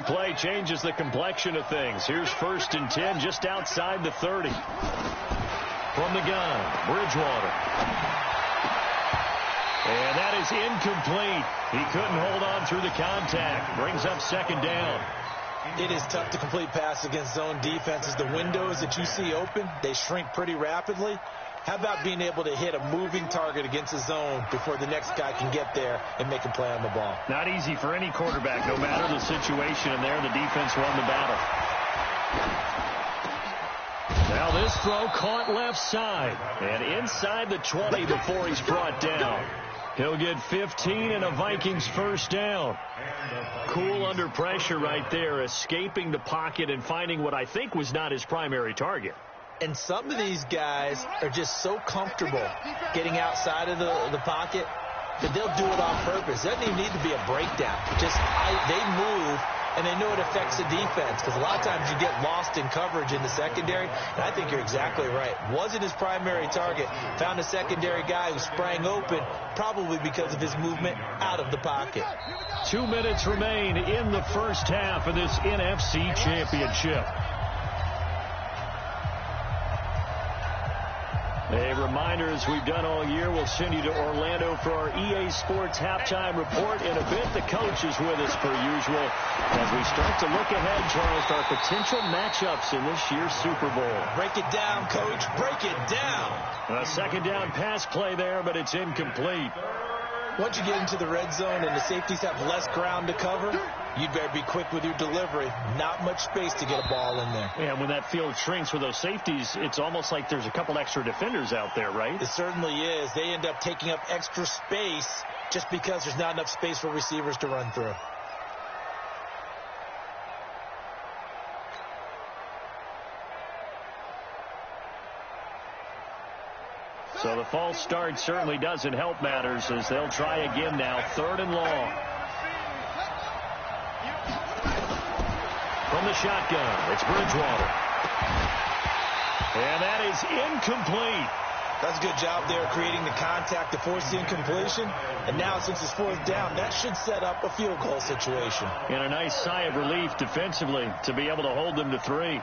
big play changes the complexion of things. Here's 1st and 10 just outside the 30. From the gun, Bridgewater. And that is incomplete. He couldn't hold on through the contact. Brings up 2nd down. It is tough to complete pass against zone defenses. The windows that you see open, they shrink pretty rapidly. How about being able to hit a moving target against a zone before the next guy can get there and make a play on the ball? Not easy for any quarterback, no matter the situation. And there, the defense won the battle. Now this throw caught left side. And inside the 20 before he's brought down. He'll get 15 and a Vikings 1st down. Cool under pressure right there, escaping the pocket and finding what I think was not his primary target. And some of these guys are just so comfortable getting outside of the pocket that they'll do it on purpose. It doesn't even need to be a breakdown. They move, and they know it affects the defense, because a lot of times you get lost in coverage in the secondary, and I think you're exactly right. Wasn't his primary target. Found a secondary guy who sprang open, probably because of his movement out of the pocket. 2 minutes remain in the first half of this NFC Championship. A reminder, as we've done all year, we'll send you to Orlando for our EA Sports halftime report. In a bit, the coach is with us per usual as we start to look ahead, Charles, to our potential matchups in this year's Super Bowl. Break it down, Coach. Break it down. A 2nd down pass play there, but it's incomplete. Once you get into the red zone and the safeties have less ground to cover, you'd better be quick with your delivery. Not much space to get a ball in there. And when that field shrinks with those safeties, it's almost like there's a couple extra defenders out there, right? It certainly is. They end up taking up extra space just because there's not enough space for receivers to run through. So the false start certainly doesn't help matters as they'll try again now. 3rd and long. From the shotgun, it's Bridgewater. And that is incomplete. That's a good job there creating the contact to force the incompletion. And now since it's 4th down, that should set up a field goal situation. And a nice sigh of relief defensively to be able to hold them to 3.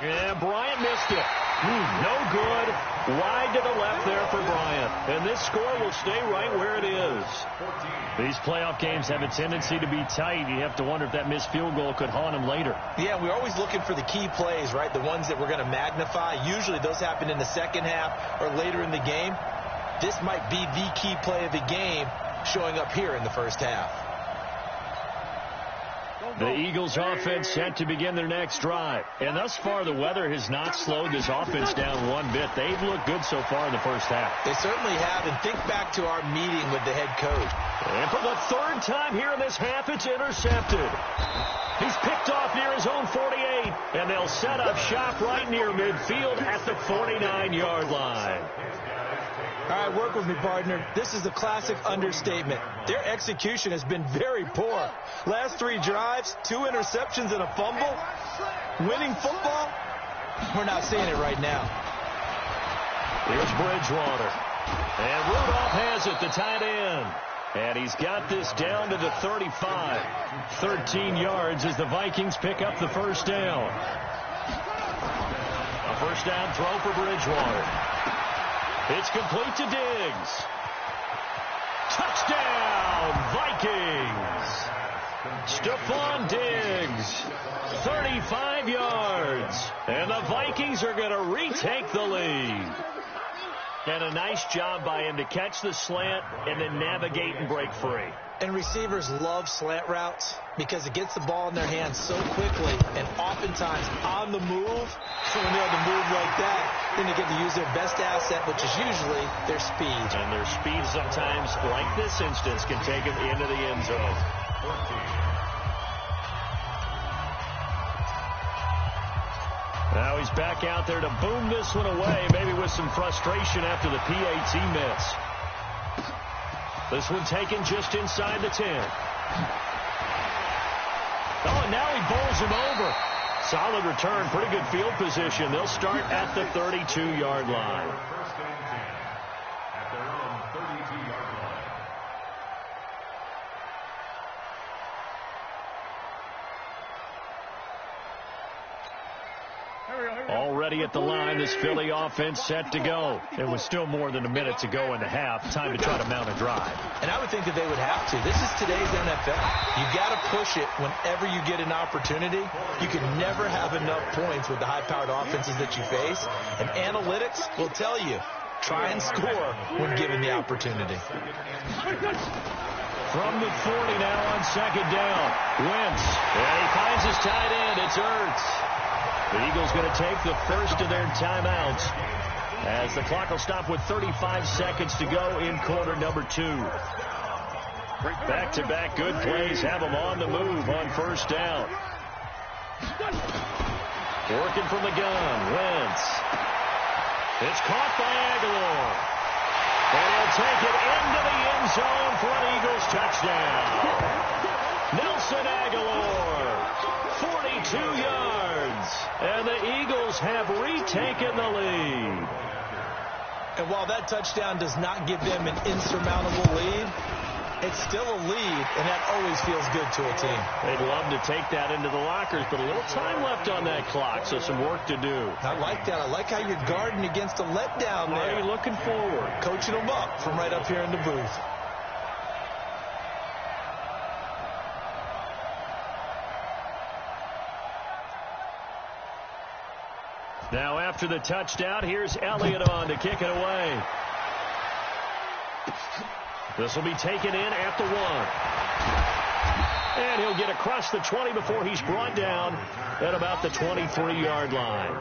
And Bryant missed it. No good. Wide to the left there for Bryant. And this score will stay right where it is. These playoff games have a tendency to be tight. You have to wonder if that missed field goal could haunt him later. Yeah, we're always looking for the key plays, right? The ones that we're going to magnify. Usually those happen in the second half or later in the game. This might be the key play of the game showing up here in the first half. The Eagles offense set to begin their next drive. And thus far, the weather has not slowed this offense down one bit. They've looked good so far in the first half. They certainly have. And think back to our meeting with the head coach. And for the 3rd time here in this half, it's intercepted. He's picked off near his own 48. And they'll set up shop right near midfield at the 49-yard line. All right, work with me, partner. This is a classic understatement. Their execution has been very poor. Last 3 drives, 2 interceptions and a fumble. Winning football? We're not seeing it right now. Here's Bridgewater. And Rudolph has it, the tight end. And he's got this down to the 35. 13 yards as the Vikings pick up the 1st down. A 1st down throw for Bridgewater. It's complete to Diggs. Touchdown, Vikings. Stephon Diggs, 35 yards. And the Vikings are going to retake the lead. And a nice job by him to catch the slant and then navigate and break free. And receivers love slant routes because it gets the ball in their hands so quickly and oftentimes on the move. So when they're able to move like that, then they get to use their best asset, which is usually their speed. And their speed sometimes, like this instance, can take them into the end zone. Now he's back out there to boom this one away, maybe with some frustration after the PAT miss. This one taken just inside the 10. Oh, and now he bowls him over. Solid return, pretty good field position. They'll start at the 32-yard line. ready at the line. This Philly offense set to go. It was still more than a minute to go in the half. Time to try to mount a drive. And I would think that they would have to. This is today's NFL. You got to push it whenever you get an opportunity. You can never have enough points with the high-powered offenses that you face. And analytics will tell you, try and score when given the opportunity. From the 40 now on second down. Wentz. And he finds his tight end. It's Ertz. The Eagles going to take the first of their timeouts as the clock will stop with 35 seconds to go in quarter number 2. Back-to-back good plays have them on the move on first down. Working from the gun. Wentz. It's caught by Aguilar. And he'll take it into the end zone for an Eagles touchdown. Nelson Aguilar, 42 yards. And the Eagles have retaken the lead. And while that touchdown does not give them an insurmountable lead, it's still a lead, and that always feels good to a team. They'd love to take that into the lockers, but a little time left on that clock, so some work to do. I like that. I like how you're guarding against a letdown there. Are you looking forward? Coaching them up from right up here in the booth. Now after the touchdown, here's Elliott on to kick it away. This will be taken in at the 1. And he'll get across the 20 before he's brought down at about the 23-yard line.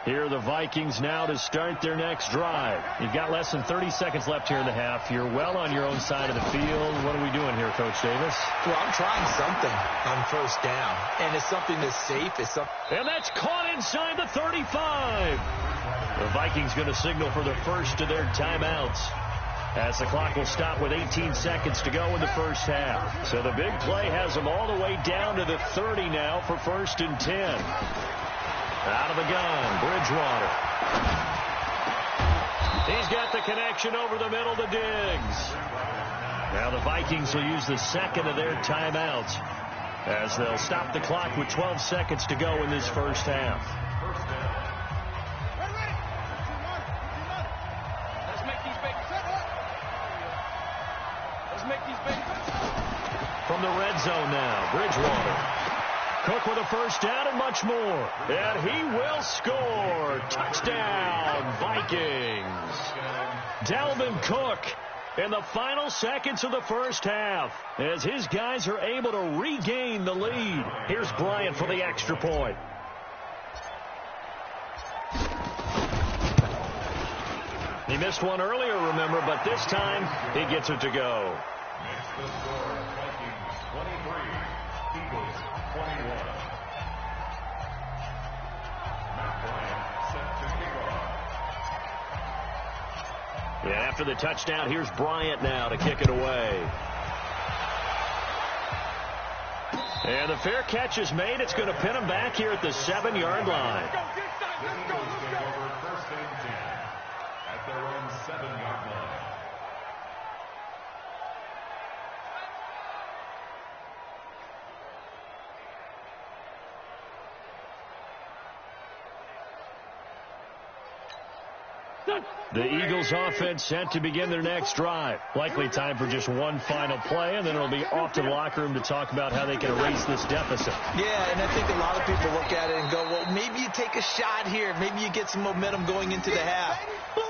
Here are the Vikings now to start their next drive. You've got less than 30 seconds left here in the half. You're well on your own side of the field. What are we doing here, Coach Davis? Well, I'm trying something on first down. And it's something that's safe. And that's caught inside the 35. The Vikings going to signal for the first of their timeouts, as the clock will stop with 18 seconds to go in the first half. So the big play has them all the way down to the 30 now for 1st and 10. Out of the gun, Bridgewater. He's got the connection over the middle to Diggs. Now the Vikings will use the second of their timeouts as they'll stop the clock with 12 seconds to go in this first half. From the red zone now, Bridgewater. Cook with a first down and much more. And he will score. Touchdown, Vikings. Dalvin Cook in the final seconds of the first half as his guys are able to regain the lead. Here's Bryant for the extra point. He missed one earlier, remember, but this time he gets it to go. Vikings 23, Eagles 21. Yeah, after the touchdown, here's Bryant now to kick it away. And the fair catch is made. It's going to pin him back here at the 7-yard line. Let's go. First and 10 at their own 7-yard line. The Eagles offense set to begin their next drive. Likely time for just one final play, and then it'll be off to the locker room to talk about how they can erase this deficit. Yeah, and I think a lot of people look at it and go, well, maybe you take a shot here. Maybe you get some momentum going into the half.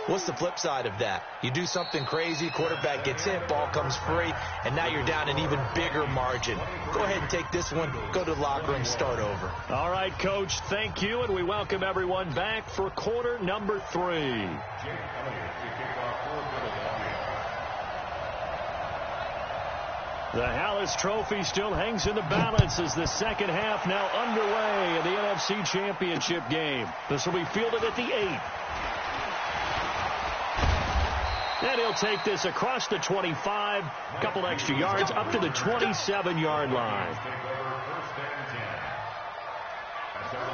What's the flip side of that? You do something crazy, quarterback gets hit, ball comes free, and now you're down an even bigger margin. Go ahead and take this one, go to the locker room, start over. All right, Coach, thank you, and we welcome everyone back for quarter number 3. The Hallis Trophy still hangs in the balance as the second half now underway in the NFC Championship game. This will be fielded at the 8. And he'll take this across the 25, a couple extra yards, up to the 27-yard line.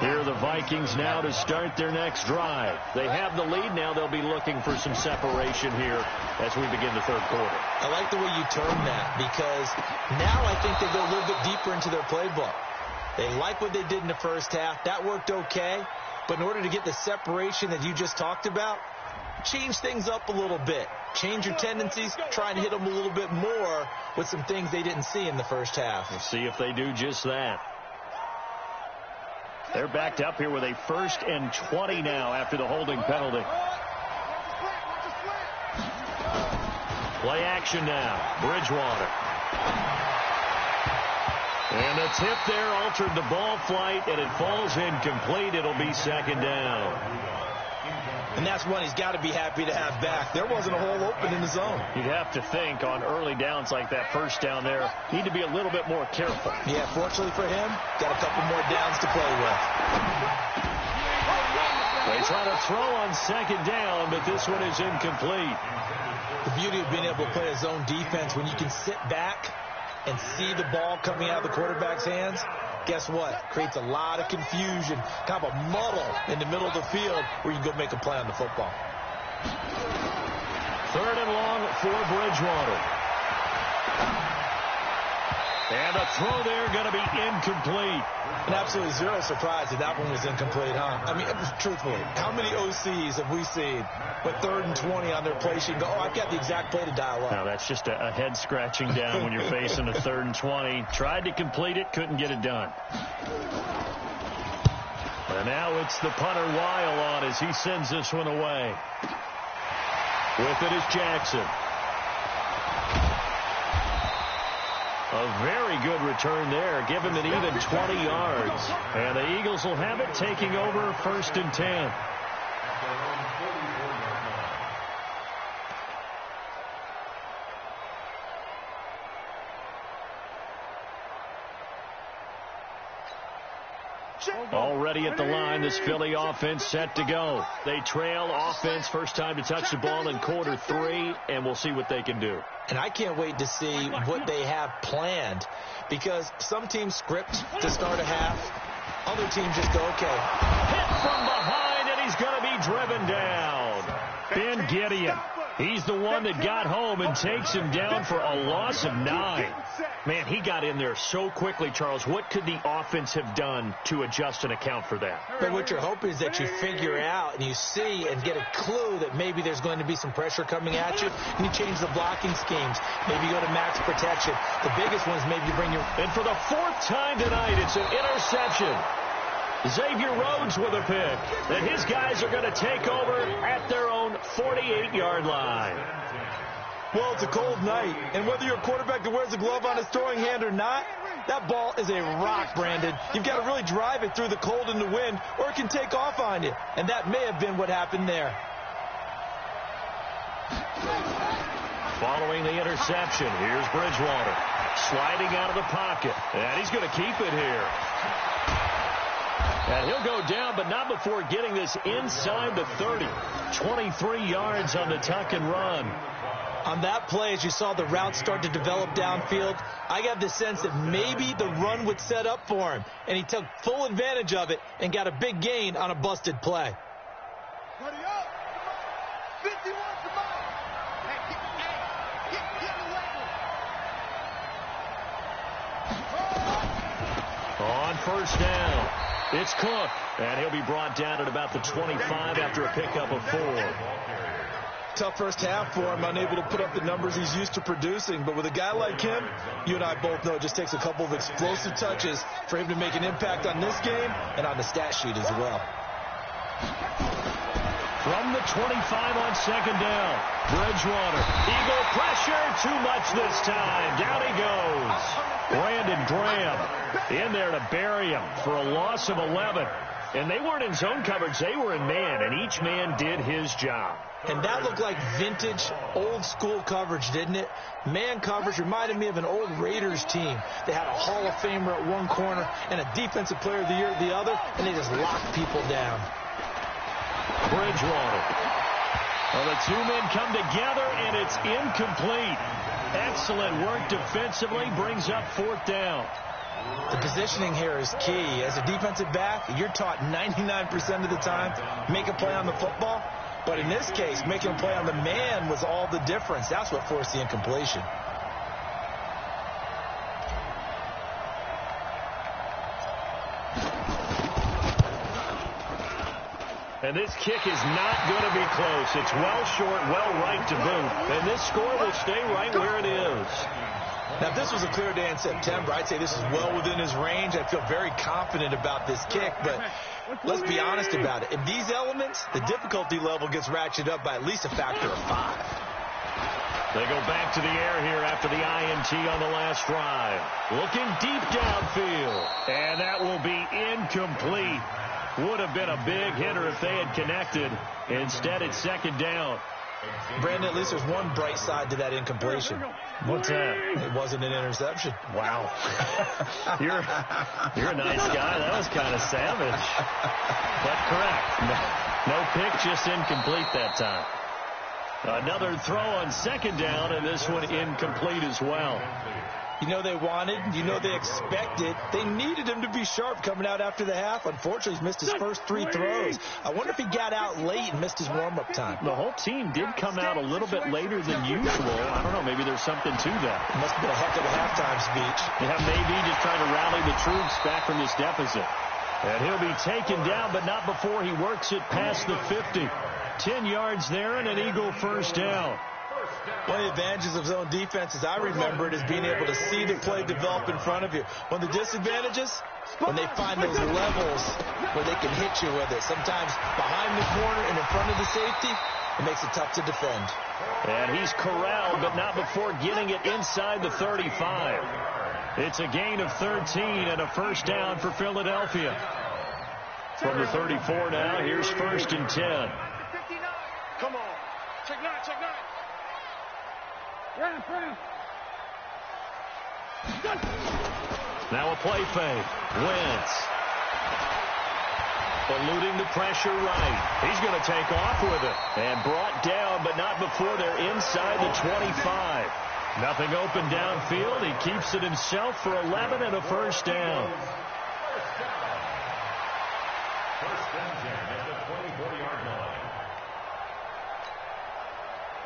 Here are the Vikings now to start their next drive. They have the lead. Now they'll be looking for some separation here as we begin the third quarter. I like the way you term that, because now I think they go a little bit deeper into their playbook. They like what they did in the first half. That worked okay. But in order to get the separation that you just talked about, change things up a little bit. Change your tendencies. Try and hit them a little bit more with some things they didn't see in the first half. We'll see if they do just that. They're backed up here with a 1st and 20 now after the holding penalty. Play action now. Bridgewater. And a tip there altered the ball flight, and it falls incomplete. It'll be 2nd down. And that's one he's got to be happy to have back. There wasn't a hole open in the zone. You'd have to think on early downs like that, 1st down there, need to be a little bit more careful. Yeah, fortunately for him, got a couple more downs to play with. They try to throw on 2nd down, but this one is incomplete. The beauty of being able to play a zone defense, when you can sit back and see the ball coming out of the quarterback's hands, guess what? Creates a lot of confusion, kind of a muddle in the middle of the field where you can go make a play on the football. 3rd and long for Bridgewater. And a throw there going to be incomplete. And absolutely zero surprise that that one was incomplete, huh? I mean, truthfully, how many OCs have we seen with 3rd and 20 on their play sheet and go, oh, I've got the exact play to dial up? Now, that's just a head scratching down when you're facing a 3rd and 20. Tried to complete it, couldn't get it done. And now it's the punter Weil on as he sends this one away. With it is Jackson. A very good return there. Give him an even 20 yards. And the Eagles will have it, taking over 1st and 10. Already at the line, this Philly offense set to go. They trail offense, first time to touch the ball in quarter 3, and we'll see what they can do. And I can't wait to see what they have planned, because some teams script to start a half. Other teams just go, okay. Hit from behind, and he's going to be driven down. Ben Gideon. He's the one that got home and takes him down for a loss of 9. Man, he got in there so quickly, Charles. What could the offense have done to adjust and account for that? But what you're hoping is that you figure out and you see and get a clue that maybe there's going to be some pressure coming at you, and you change the blocking schemes. Maybe you go to max protection. The biggest one is maybe you bring your... And for the 4th time tonight, it's an interception. Xavier Rhodes with a pick. And his guys are going to take over at their own 48-yard line. Well, it's a cold night, and whether you're a quarterback that wears a glove on his throwing hand or not, that ball is a rock, Brandon. You've got to really drive it through the cold and the wind, or it can take off on you. And that may have been what happened there. Following the interception, here's Bridgewater. Sliding out of the pocket, and he's going to keep it here. And he'll go down, but not before getting this inside the 30. 23 yards on the tuck and run. On that play, as you saw the route start to develop downfield, I got the sense that maybe the run would set up for him. And he took full advantage of it and got a big gain on a busted play. On 1st down, it's Cook. And he'll be brought down at about the 25 after a pickup of 4. Tough first half for him, unable to put up the numbers he's used to producing. But with a guy like him, you and I both know it just takes a couple of explosive touches for him to make an impact on this game and on the stat sheet as well. From the 25 on 2nd down, Bridgewater. Eagle pressure, too much this time. Down he goes. Brandon Graham in there to bury him for a loss of 11. And they weren't in zone coverage. They were in man, and each man did his job. And that looked like vintage, old-school coverage, didn't it? Man coverage reminded me of an old Raiders team. They had a Hall of Famer at one corner and a Defensive Player of the Year at the other, and they just locked people down. Bridgewater. Well, the two men come together, and it's incomplete. Excellent work defensively, brings up 4th down. The positioning here is key. As a defensive back, you're taught 99% of the time, make a play on the football. But in this case, making a play on the man was all the difference. That's what forced the incompletion. And this kick is not going to be close. It's well short, well right to boot. And this score will stay right where it is. Now, if this was a clear day in September, I'd say this is well within his range. I feel very confident about this kick, but let's be honest about it. In these elements, the difficulty level gets ratcheted up by at least a factor of 5. They go back to the air here after the INT on the last drive. Looking deep downfield, and that will be incomplete. Would have been a big hitter if they had connected. Instead, it's 2nd down. Brandon, at least there's one bright side to that incompletion. What's that? It wasn't an interception. Wow. You're a nice guy. That was kind of savage. But correct. No pick, just incomplete that time. Another throw on 2nd down, and this one incomplete as well. You know they wanted, you know they expected. They needed him to be sharp coming out after the half. Unfortunately, he's missed his first 3 throws. I wonder if he got out late and missed his warm-up time. The whole team did come out a little bit later than usual. I don't know, maybe there's something to that. It must have been a heck of a halftime speech. Yeah, maybe just trying to rally the troops back from this deficit. And he'll be taken down, but not before he works it past the 50. 10 yards there and an Eagle first down. One of the advantages of zone defense, as I remember it, is being able to see the play develop in front of you. One of the disadvantages, when they find those levels where they can hit you with it. Sometimes behind the corner and in front of the safety, it makes it tough to defend. And he's corralled, but not before getting it inside the 35. It's a gain of 13 and a first down for Philadelphia. From the 34 now, here's 1st and 10. Come on. Check 9, check 9. Now a play fake. Wentz. Eluding the pressure right. He's going to take off with it. And brought down, but not before they're inside the 25. Nothing open downfield. He keeps it himself for 11 and a first down. First and 10 at the 24-yard line.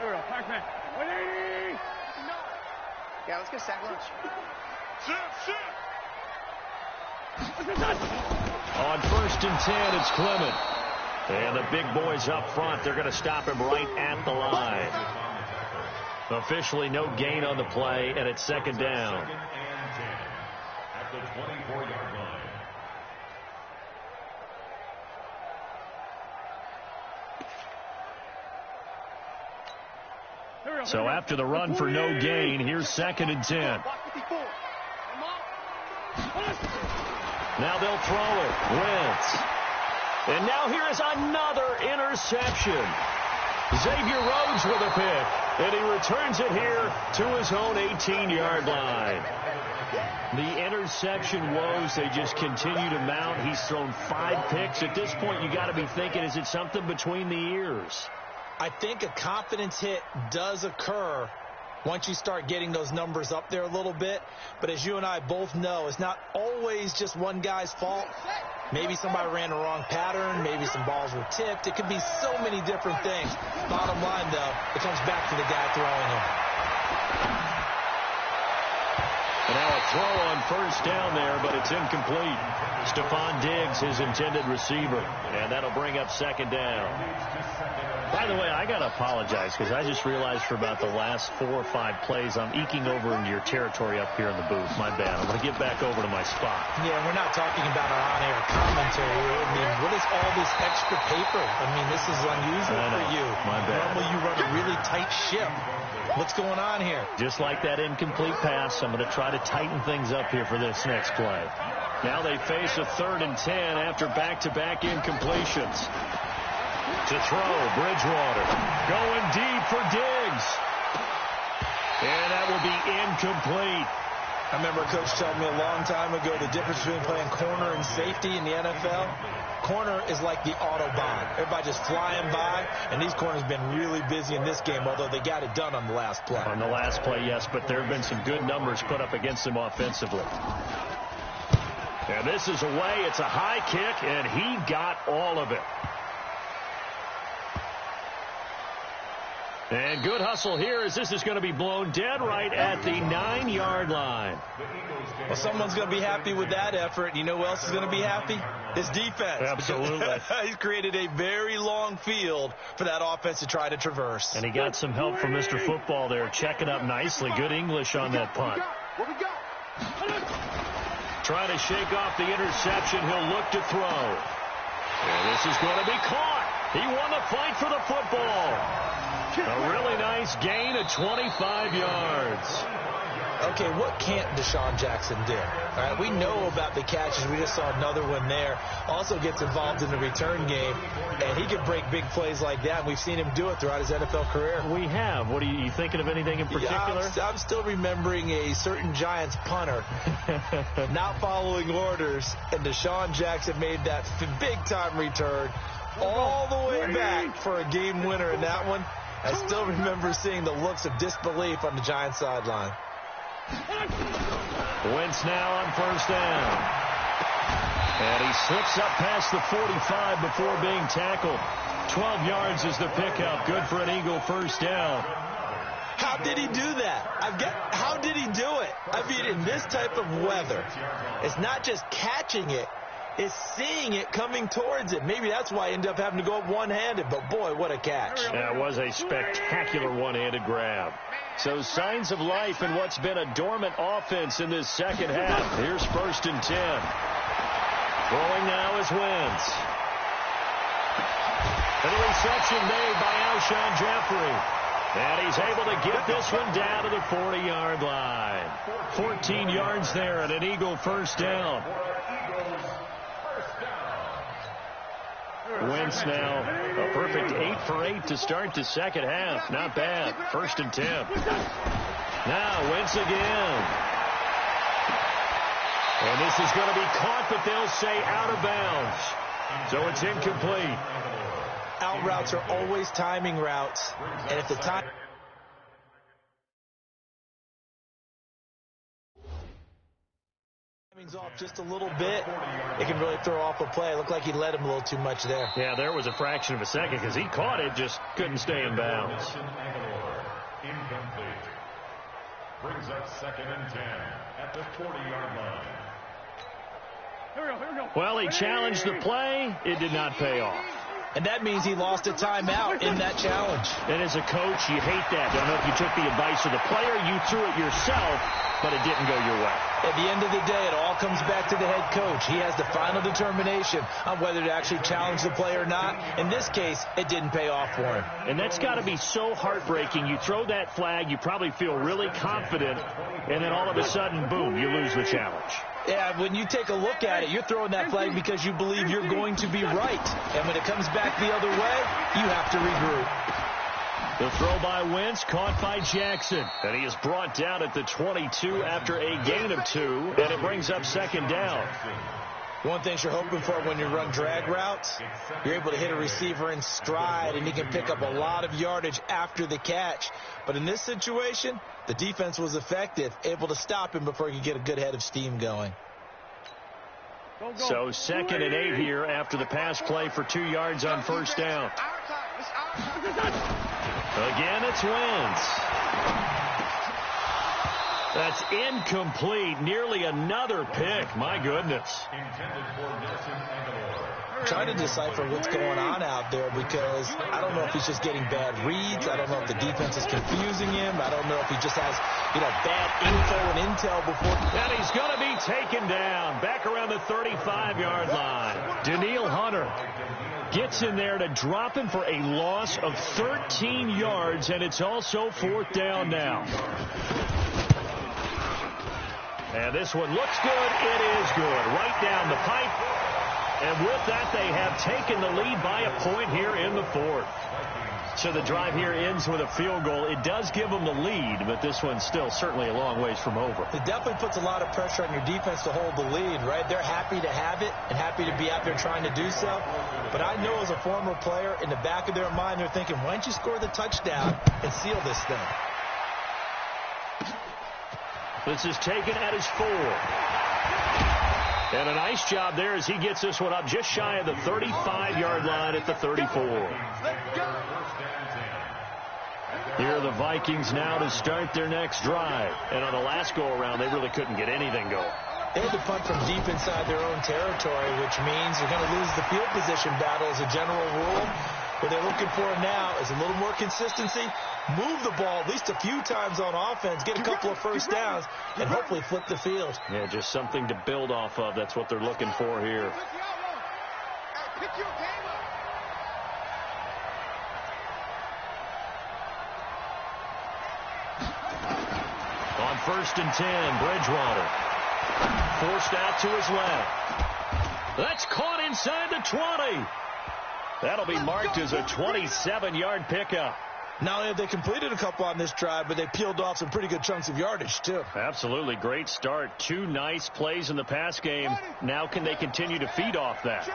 There we go. Pac-Man. 180. Yeah, let's get sack lunch. On 1st and 10, it's Clement. And the big boys up front, they're going to stop him right at the line. Officially no gain on the play, and it's 2nd down. 2nd and 10 at the 24-yard line. So after the run for no gain, here's 2nd and 10. Now they'll throw it. Wentz. And now here is another interception. Xavier Rhodes with a pick. And he returns it here to his own 18-yard line. The interception woes, they just continue to mount. He's thrown 5 picks. At this point, you got to be thinking, is it something between the ears? I think a confidence hit does occur once you start getting those numbers up there a little bit. But as you and I both know, it's not always just one guy's fault. Maybe somebody ran the wrong pattern. Maybe some balls were tipped. It could be so many different things. Bottom line, though, it comes back to the guy throwing him. And now a throw on first down there, but it's incomplete. Stephon Diggs, his intended receiver. And that'll bring up 2nd down. By the way, I got to apologize because I just realized for about the last 4 or 5 plays, I'm eking over into your territory up here in the booth. My bad. I'm going to get back over to my spot. Yeah, we're not talking about our on-air commentary. I mean, what is all this extra paper? I mean, this is unusual for you. My bad. Normally you run a really tight ship. What's going on here? Just like that incomplete pass, I'm going to try to tighten things up here for this next play. Now they face a 3rd and 10 after back-to-back incompletions. To throw, Bridgewater going deep for Diggs. And that will be incomplete. I remember a coach telling me a long time ago the difference between playing corner and safety in the NFL. Corner is like the Autobahn. Everybody just flying by, and these corners have been really busy in this game, although they got it done on the last play. On the last play, yes, but there have been some good numbers put up against them offensively. And this is away. It's a high kick, and he got all of it. And good hustle here as this is going to be blown dead right at the 9-yard line. Well, someone's going to be happy with that effort. You know who else is going to be happy? His defense. Absolutely. He's created a very long field for that offense to try to traverse. And he got some help from Mr. Football there, checking up nicely. Good English on that punt. Trying to shake off the interception. He'll look to throw. And this is going to be caught. He won the fight for the football. A really nice gain of 25 yards. Okay, what can't Deshaun Jackson do? All right, we know about the catches. We just saw another one there. Also gets involved in the return game, and he can break big plays like that. We've seen him do it throughout his NFL career. We have. What are you thinking of anything in particular? Yeah, I'm still remembering a certain Giants punter not following orders, and Deshaun Jackson made that big-time return all the way back for a game winner in that one. I still remember seeing the looks of disbelief on the Giants sideline. Wentz now on first down. And he slips up past the 45 before being tackled. 12 yards is the pickup. Good for an Eagle first down. How did he do that? How did he do it? I mean, in this type of weather, it's not just catching it. Is seeing it coming towards it. Maybe that's why I ended up having to go up one-handed, but boy, what a catch. That was a spectacular one-handed grab. So signs of life in what's been a dormant offense in this second half. Here's 1st and 10. Throwing now is Wentz. And a reception made by Alshon Jeffrey. And he's able to get this one down to the 40-yard line. 14 yards there and an Eagle first down. Wentz now a perfect 8 for 8 to start the second half. Not bad. 1st and 10. Now Wentz again. And this is going to be caught, but they'll say out of bounds. So it's incomplete. Out routes are always timing routes. And if the time off just a little bit, it can really throw off a play. It looked like he let him a little too much there. Yeah, there was a fraction of a second because he caught it, just couldn't stay in bounds. Incomplete. Brings up 2nd and 10 at the 40-yard line. Well, he challenged the play. It did not pay off. And that means he lost a timeout in that challenge. And as a coach, you hate that. Don't know if you took the advice of the player, you threw it yourself, but it didn't go your way. At the end of the day, it all comes back to the head coach. He has the final determination on whether to actually challenge the play or not. In this case, it didn't pay off for him. And that's got to be so heartbreaking. You throw that flag, you probably feel really confident, and then all of a sudden, boom, you lose the challenge. Yeah, when you take a look at it, you're throwing that flag because you believe you're going to be right. And when it comes back the other way, you have to regroup. The throw by Wentz, caught by Jackson. And he is brought down at the 22 after a gain of 2, and it brings up 2nd down. One thing you're hoping for when you run drag routes, you're able to hit a receiver in stride, and he can pick up a lot of yardage after the catch. But in this situation, the defense was effective, able to stop him before he could get a good head of steam going. So 2nd and 8 here after the pass play for 2 yards on first down. Again, it's Wentz. That's incomplete. Nearly another pick. My goodness. Trying to decipher what's going on out there because I don't know if he's just getting bad reads. I don't know if the defense is confusing him. I don't know if he just has, bad info and intel before. And he's going to be taken down back around the 35-yard line. Danielle Hunter gets in there to drop him for a loss of 13 yards, and it's also 4th down now. And this one looks good. It is good. Right down the pipe. And with that, they have taken the lead by a point here in the 4th. So the drive here ends with a field goal. It does give them the lead, but this one's still certainly a long ways from over. It definitely puts a lot of pressure on your defense to hold the lead, right? They're happy to have it and happy to be out there trying to do so. But I know as a former player, in the back of their mind, they're thinking, why don't you score the touchdown and seal this thing? This is taken at his 4. And a nice job there as he gets this one up just shy of the 35-yard line at the 34. Here are the Vikings now to start their next drive. And on the last go-around, they really couldn't get anything going. They had to punt from deep inside their own territory, which means they're going to lose the field position battle as a general rule. What they're looking for now is a little more consistency, move the ball at least a few times on offense, get a couple of first downs, and hopefully flip the field. Yeah, just something to build off of. That's what they're looking for here. On 1st and 10, Bridgewater. Forced out to his left. That's caught inside the 20. That'll be marked as a 27-yard pickup. Not only have they completed a couple on this drive, but they peeled off some pretty good chunks of yardage, too. Absolutely. Great start. 2 nice plays in the pass game. Now can they continue to feed off that?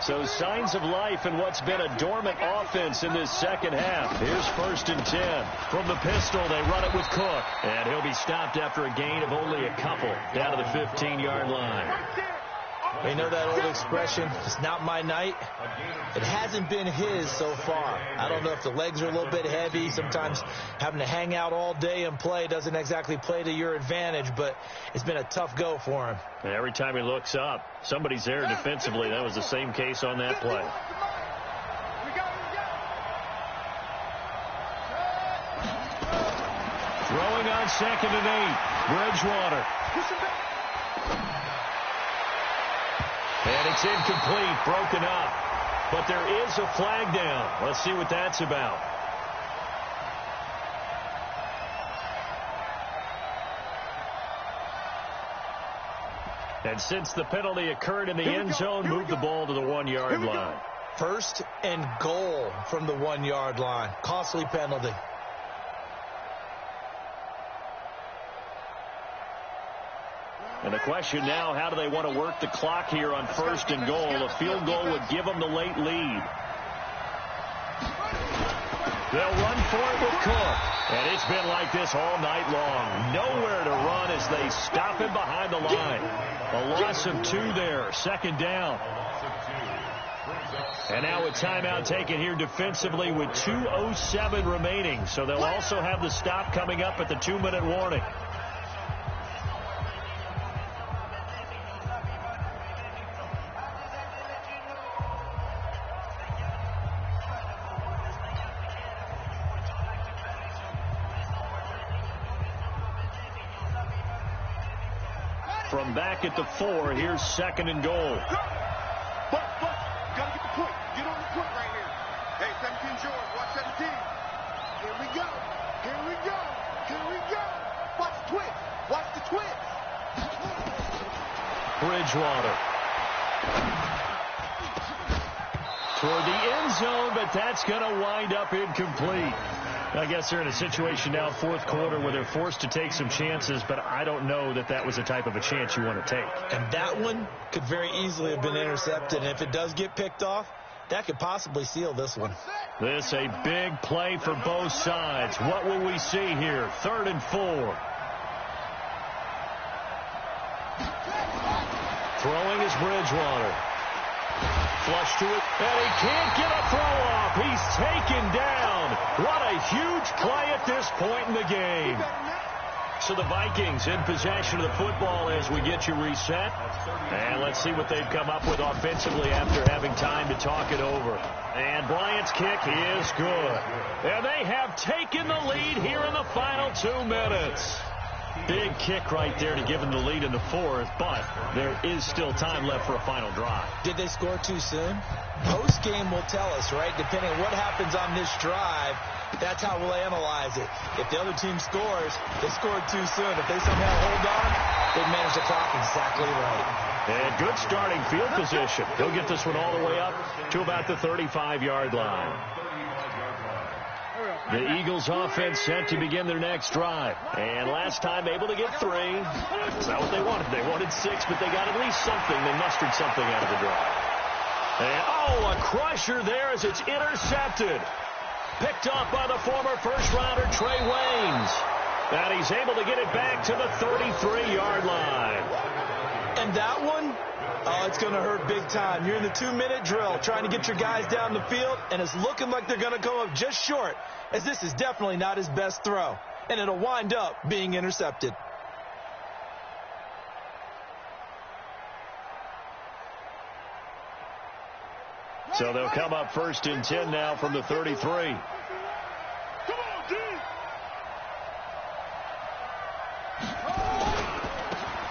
So signs of life in what's been a dormant offense in this second half. Here's 1st and 10. From the pistol, they run it with Cook. And he'll be stopped after a gain of only a couple down to the 15-yard line. You know that old expression, it's not my night? It hasn't been his so far. I don't know if the legs are a little bit heavy. Sometimes having to hang out all day and play doesn't exactly play to your advantage, but it's been a tough go for him. And every time he looks up, somebody's there defensively. That was the same case on that play. Throwing on 2nd and 8, Bridgewater. And it's incomplete, broken up. But there is a flag down. Let's see what that's about. And since the penalty occurred in the end zone, move the ball to the 1-yard line. 1st and goal from the 1-yard line. Costly penalty. And the question now, how do they want to work the clock here on 1st and goal? A field goal would give them the late lead. They'll run for it with Cook. And it's been like this all night long. Nowhere to run as they stop him behind the line. A loss of 2 there. 2nd down. And now a timeout taken here defensively with 2:07 remaining. So they'll also have the stop coming up at the 2-minute warning. From back at the 4, here's 2nd and goal. But, gotta get the point. Get on the point right here. Hey, 17's yours. Watch 17. Here we go. Here we go. Here we go. Watch the twist. Watch the twist. Bridgewater. Toward the end zone, but that's going to wind up incomplete. I guess they're in a situation now, 4th quarter, where they're forced to take some chances, but I don't know that that was the type of a chance you want to take. And that one could very easily have been intercepted, and if it does get picked off, that could possibly seal this one. This a big play for both sides. What will we see here? 3rd and 4. Throwing is Bridgewater. Flush to it, and he can't get a throw off. He's taken down. What a huge play at this point in the game. So the Vikings in possession of the football as we get you reset. And let's see what they've come up with offensively after having time to talk it over. And Bryant's kick is good. And they have taken the lead here in the final 2 minutes. Big kick right there to give them the lead in the 4th, but there is still time left for a final drive. Did they score too soon? Post-game will tell us, right? Depending on what happens on this drive, that's how we'll analyze it. If the other team scores, they scored too soon. If they somehow hold on, they manage the clock exactly right. And good starting field position. He'll get this one all the way up to about the 35-yard line. The Eagles offense set to begin their next drive. And last time able to get 3. That's not what they wanted. They wanted 6, but they got at least something. They mustered something out of the drive. And, oh, a crusher there as it's intercepted. Picked off by the former first-rounder Trey Waynes. And he's able to get it back to the 33-yard line. And that one, oh, it's going to hurt big time. You're in the 2-minute drill trying to get your guys down the field, and it's looking like they're going to come up just short, as this is definitely not his best throw. And it'll wind up being intercepted. So they'll come up 1st and 10 now from the 33.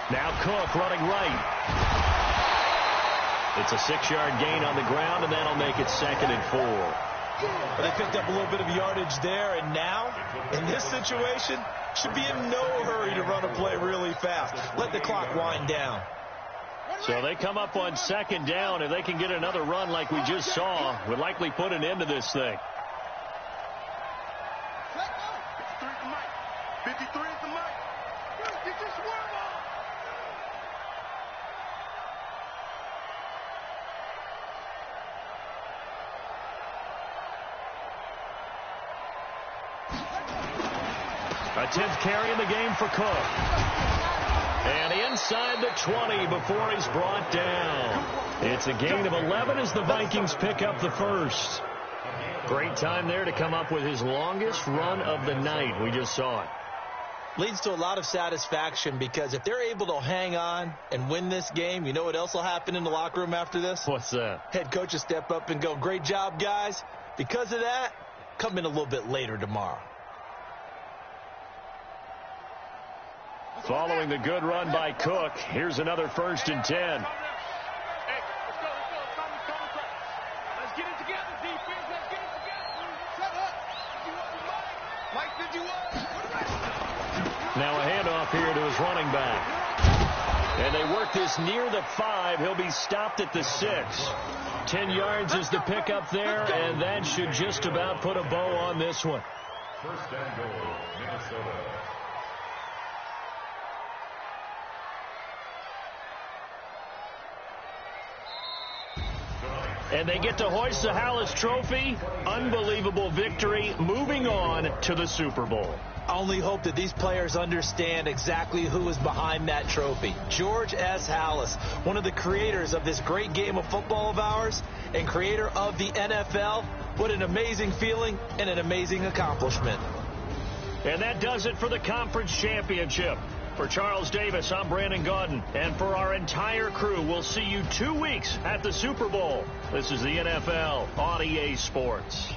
Now Cook running right. It's a 6-yard gain on the ground, and that'll make it 2nd and 4. But they picked up a little bit of yardage there, and now, in this situation, should be in no hurry to run a play really fast. Let the clock wind down. So they come up on 2nd down. If they can get another run like we just saw, would likely put an end to this thing. 53 is the mic. Get your swerve on. A 10th carry in the game for Cook. And inside the 20 before he's brought down. It's a gain of 11 as the Vikings pick up the first. Great time there to come up with his longest run of the night. We just saw it. Leads to a lot of satisfaction because if they're able to hang on and win this game, you know what else will happen in the locker room after this? What's that? Head coach will step up and go, great job, guys. Because of that, come in a little bit later tomorrow. Following the good run by Cook, here's another 1st and 10. Now a handoff here to his running back. And they work this near the 5. He'll be stopped at the 6. 10 yards is the pickup there, and that should just about put a bow on this one. 1st and goal, Minnesota. And they get to hoist the Hallis Trophy. Unbelievable victory. Moving on to the Super Bowl. I only hope that these players understand exactly who is behind that trophy. George S. Hallis, one of the creators of this great game of football of ours and creator of the NFL. What an amazing feeling and an amazing accomplishment. And that does it for the conference championship. For Charles Davis, I'm Brandon Gaudin. And for our entire crew, we'll see you 2 weeks at the Super Bowl. This is the NFL on EA Sports.